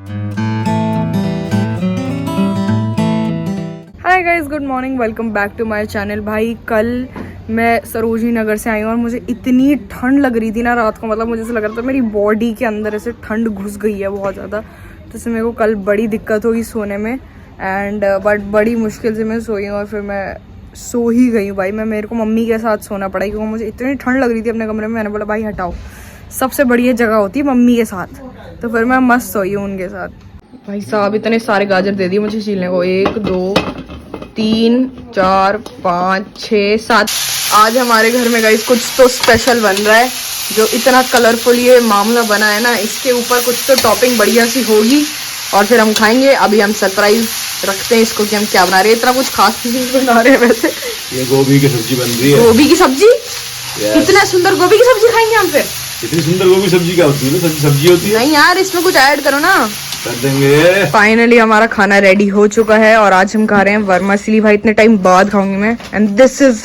Hi guys, good morning, welcome back to my channel. भाई कल मैं सरोजनी नगर से आई हूँ और मुझे इतनी ठंड लग रही थी ना रात को, मतलब मुझे ऐसा लग रहा था मेरी बॉडी के अंदर ऐसे ठंड घुस गई है बहुत ज़्यादा। तो इससे मेरे को कल बड़ी दिक्कत हुई सोने में एंड बट बड़ी मुश्किल से मैं सोई हूँ और फिर मैं सो ही गई हूँ। भाई मेरे को मम्मी के साथ सोना पड़ा क्योंकि मुझे इतनी ठंड लग रही थी अपने कमरे में। मैंने बोला भाई हटाओ, सबसे बढ़िया जगह होती है मम्मी के साथ। तो फिर मैं मस्त सोई हूँ उनके साथ। भाई साहब इतने सारे गाजर दे दिए मुझे छीलने को, 1 2 3 4 5 6 7। आज हमारे घर में गाइस कुछ तो स्पेशल बन रहा है। जो इतना कलरफुल ये मामला बना है ना, इसके ऊपर कुछ तो टॉपिंग बढ़िया सी होगी और फिर हम खाएंगे। अभी हम सरप्राइज रखते हैं इसको कि हम क्या बना रहे हैं। इतना कुछ खास चीज बना रहे हैं वैसे। ये गोभी की सब्जी बन रही है। गोभी की सब्जी? इतना सुंदर गोभी की सब्जी खाएंगे हम फिर? इतनी सुंदर गोभी सब्जी क्या होती है? सब्जी होती है। नहीं यार, इसमें कुछ ऐड करो ना। कर देंगे। फाइनली हमारा खाना रेडी हो चुका है और आज हम खा रहे हैं वर्मासिली। भाई इतने टाइम बाद खाऊंगी मैं and this is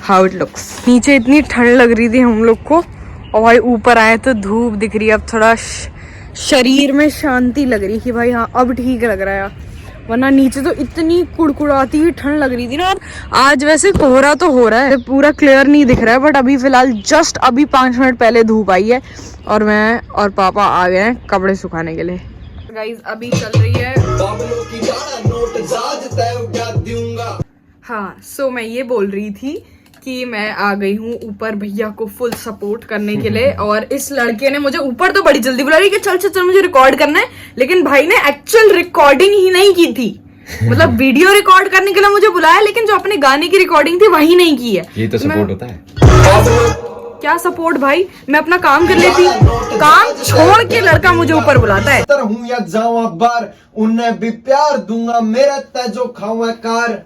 how it looks. नीचे इतनी ठंड लग रही थी हम लोग को और भाई ऊपर आए तो धूप दिख रही है। अब थोड़ा शरीर में शांति लग रही है कि भाई हाँ अब ठीक लग रहा है, वरना नीचे तो इतनी कुड़कुड़ाती हुई ठंड लग रही थी ना। आज वैसे कोहरा तो हो रहा है, पूरा क्लियर नहीं दिख रहा है, बट अभी फिलहाल जस्ट अभी 5 मिनट पहले धूप आई है और मैं और पापा आ गए हैं कपड़े सुखाने के लिए। गाइस अभी चल रही है। हाँ सो मैं ये बोल रही थी कि मैं आ गई हूँ ऊपर भैया को फुल सपोर्ट करने के लिए। और इस लड़के ने मुझे ऊपर तो बड़ी जल्दी बुला रही कि चल चल चल मुझे रिकॉर्ड करना है, लेकिन भाई ने एक्चुअल रिकॉर्डिंग ही नहीं की थी। मतलब वीडियो रिकॉर्ड करने के लिए मुझे बुलाया, लेकिन जो अपने गाने की रिकॉर्डिंग थी वही नहीं की है। ये तो सपोर्ट होता है। क्या सपोर्ट भाई, मैं अपना काम कर लेती, काम छोड़ के लड़का मुझे ऊपर बुलाता है। हूँ या जावा बार उन्हें भी प्यार दूंगा, मेरा तेजो खावा कार।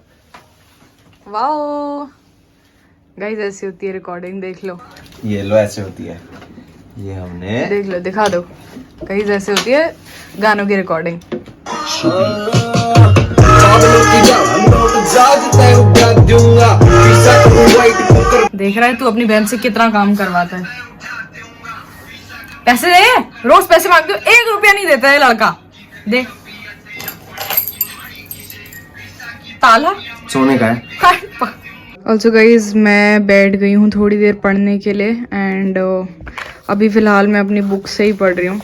वाओ गाइस ऐसी होती है रिकॉर्डिंग, देख लो। ये लो ऐसे होती है, ये हमने देख लो, दिखा दो। गाइस ऐसे होती है गानों की रिकॉर्डिंग। देख रहा है तू अपनी बहन से कितना काम करवाता है। पैसे दे, रोज पैसे मांगते हो, 1 रुपया नहीं देता है लड़का। दे ताला सोने का है। ऑल्सो गाइज मैं बैठ गई हूँ थोड़ी देर पढ़ने के लिए एंड अभी फ़िलहाल मैं अपनी बुक से ही पढ़ रही हूँ,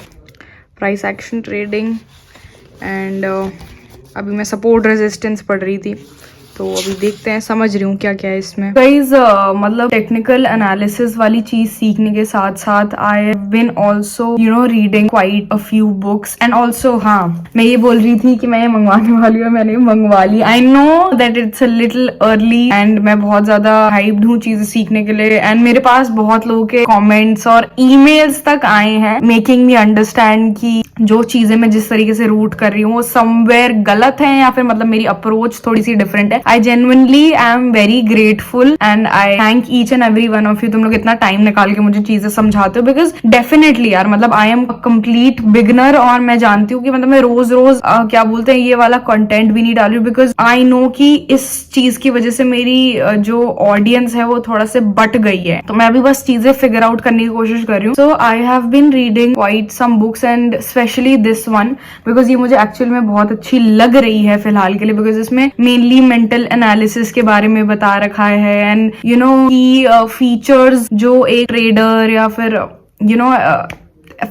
प्राइस एक्शन ट्रेडिंग एंड अभी मैं सपोर्ट रेजिस्टेंस पढ़ रही थी। तो अभी देखते हैं, समझ रही हूँ क्या क्या है इसमें। गाइज मतलब टेक्निकल एनालिसिस वाली चीज सीखने के साथ साथ I have been also reading quite a few books and also हाँ मैं ये बोल रही थी कि मैं ये मंगवाने वाली हूँ, मैंने मंगवा ली। I know that it's a little early and मैं बहुत ज्यादा हाइप्ड हूँ चीजें सीखने के लिए एंड मेरे पास बहुत लोगों के कॉमेंट्स और ईमेल्स तक आए हैं मेकिंग मी अंडरस्टैंड कि जो चीजें मैं जिस तरीके से रूट कर रही हूँ वो समवेयर गलत है या फिर मतलब मेरी अप्रोच थोड़ी सी डिफरेंट है। I genuinely I am very grateful and I thank each and every one of you. तुम लोग इतना टाइम निकाल के मुझे चीजें समझाते हो, बिकॉज डेफिनेटली यार मतलब आई एम कंप्लीट बिगनर और मैं जानती हूँ कि मतलब मैं रोज रोज क्या बोलते हैं ये वाला कंटेंट भी नहीं डाल रही हूँ, बिकॉज आई नो कि इस चीज की वजह से मेरी जो ऑडियंस है वो थोड़ा से बट गई है। तो मैं अभी बस चीजें फिगर आउट करने की कोशिश कर रही हूँ। So I have been reading quite some books and specially this one because ये मुझे एक्चुअल में बहुत अच्छी लग रही है फिलहाल के लिए, बिकॉज इसमें मेनली मेंटल एनालिसिस के बारे में बता रखा है एंड की फीचर्स जो एक ट्रेडर या फिर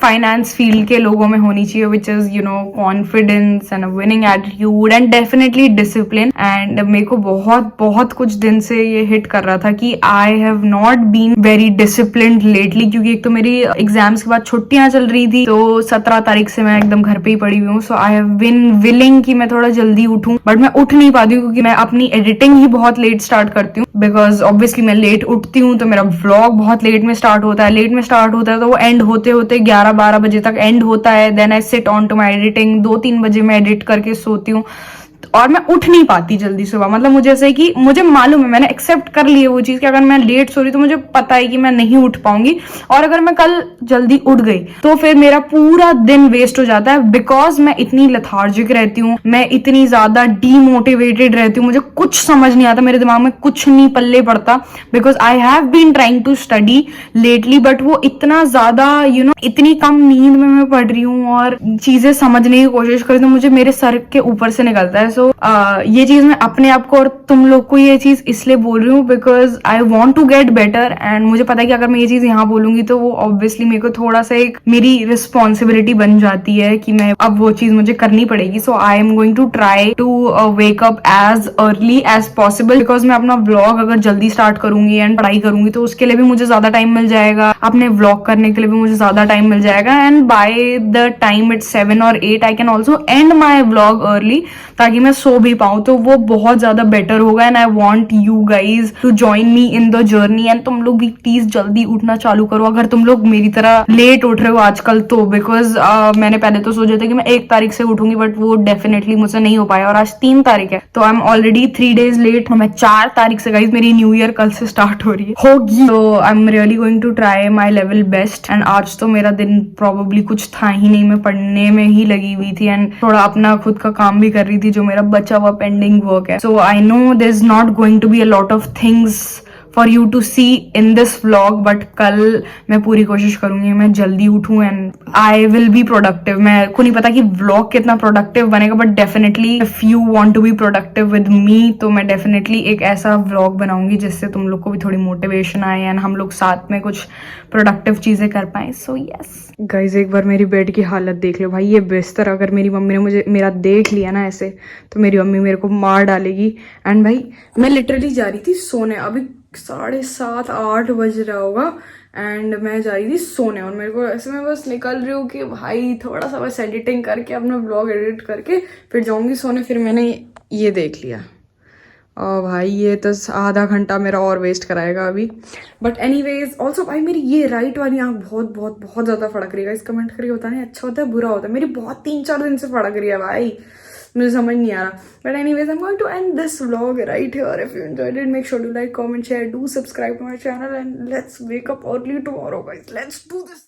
फाइनेंस फील्ड के लोगों में होनी चाहिए, which is confidence and winning attitude and definitely discipline. And मेरे को बहुत बहुत कुछ दिन से ये हिट कर रहा था कि I have not been very disciplined lately, क्योंकि एक तो मेरी एग्जाम्स के बाद छुट्टियां चल रही थी, तो 17 तारीख से मैं एकदम घर पे ही पड़ी हुई हूँ। So I have been willing कि मैं थोड़ा जल्दी उठूं, बट मैं उठ नहीं पाती हूँ क्योंकि मैं अपनी एडिटिंग ही बहुत लेट स्टार्ट करती हूँ, बिकॉज ऑब्वियसली मैं लेट उठती हूँ तो मेरा व्लॉग बहुत लेट में स्टार्ट होता है। लेट में स्टार्ट होता है तो वो एंड होते होते 11-12 बजे तक एंड होता है। Then I sit on to my editing, 2-3 बजे मैं एडिट करके सोती हूँ। और मैं उठ नहीं पाती जल्दी सुबह, मतलब मुझे ऐसे है कि मुझे मालूम है, मैंने एक्सेप्ट कर ली है वो चीज कि अगर मैं लेट सो रही तो मुझे पता है कि मैं नहीं उठ पाऊंगी, और अगर मैं कल जल्दी उठ गई तो फिर मेरा पूरा दिन वेस्ट हो जाता है, बिकॉज मैं इतनी लेथार्जिक रहती हूँ, मैं इतनी ज्यादा डीमोटिवेटेड रहती हूँ, मुझे कुछ समझ नहीं आता, मेरे दिमाग में कुछ नहीं पल्ले पड़ता, because I have been trying to study lately, but वो इतना ज्यादा इतनी कम नींद में मैं पढ़ रही हूँ और चीजें समझने की कोशिश कर रही हूँ, तो मुझे मेरे सर के ऊपर से निकलता है। सो ये चीज मैं अपने आप को और तुम लोग को ये चीज इसलिए बोल रही हूँ because I want to get better, and मुझे पता है कि अगर मैं ये चीज यहाँ बोलूंगी तो वो ऑब्वियसली मेरे को थोड़ा सा एक मेरी रिस्पॉन्सिबिलिटी बन जाती है कि मैं अब वो चीज मुझे करनी पड़ेगी। So I am going to try to wake up as early as possible, because मैं अपना व्लॉग अगर जल्दी स्टार्ट करूंगी एंड पढ़ाई करूंगी तो उसके लिए भी मुझे ज्यादा टाइम मिल जाएगा, अपने व्लॉग करने के लिए भी मुझे ज्यादा टाइम मिल जाएगा, and by the time it's 7 or 8 I can also and my vlog early, ताकि मैं सो भी पाऊं, तो वो बहुत ज्यादा बेटर होगा। And I want you guys to join me in the journey, and तुम लोग भी प्लीज जल्दी उठना चालू करो अगर तुम लोग मेरी तरह लेट उठ रहे हो आजकल तो, बिकॉज मैंने पहले तो सोचा था कि मैं 1 तारीख से उठूंगी, बट वो डेफिनेटली मुझसे नहीं हो पाया, और आज 3 तारीख है तो I am already 3 days late, मैं 4 तारीख से गाइज, मेरी न्यू ईयर कल से स्टार्ट हो रही होगी, तो I am really going to try my level best. And आज तो मेरा दिन प्रॉब्ली कुछ था ही नहीं, मैं पढ़ने में ही लगी हुई थी एंड थोड़ा अपना खुद का काम भी कर रही थी जो मेरा बचा हुआ पेंडिंग वर्क है। So I know there is not going to be a lot of things for you to see in this vlog, but कल मैं पूरी कोशिश करूंगी मैं जल्दी उठूं and I will be productive. मैं को नहीं पता कि व्लॉग कितना प्रोडक्टिव बनेगा, but definitely if you want to be productive with me तो मैं डेफिनेटली एक ऐसा व्लॉग बनाऊंगी जिससे तुम लोग को भी थोड़ी मोटिवेशन आए एंड हम लोग साथ में कुछ प्रोडक्टिव चीजें कर पाए। सो यस गाइज, एक बार मेरी बेड की हालत देख लो भाई, ये बिस्तर अगर मेरी मम्मी ने मुझे मेरा देख लिया ना ऐसे तो मेरी मम्मी मेरे को मार डालेगी। एंड भाई मैं लिटरली जा रही थी सोने, अभी 7:30-8 बज रहा होगा एंड मैं जा रही थी सोने, और मेरे को ऐसे मैं बस निकल रही हूँ कि भाई थोड़ा सा बस एडिटिंग करके अपना ब्लॉग एडिट करके फिर जाऊंगी सोने। फिर मैंने ये देख लिया और भाई ये तो आधा घंटा मेरा और वेस्ट कराएगा अभी, बट एनीवेज ऑल्सो भाई मेरी ये राइट वाली आँख बहुत बहुत बहुत ज़्यादा फड़क रही है। इस कमेंट करके बताने अच्छा होता है बुरा होता है, मेरी बहुत 3-4 दिन से फड़क रही है भाई, मुझे समझ नहीं आ रहा। But anyways I am going to end this vlog right here. If you enjoyed it make sure to like, comment, share, do subscribe to my channel and let's wake up early tomorrow guys, let's do this.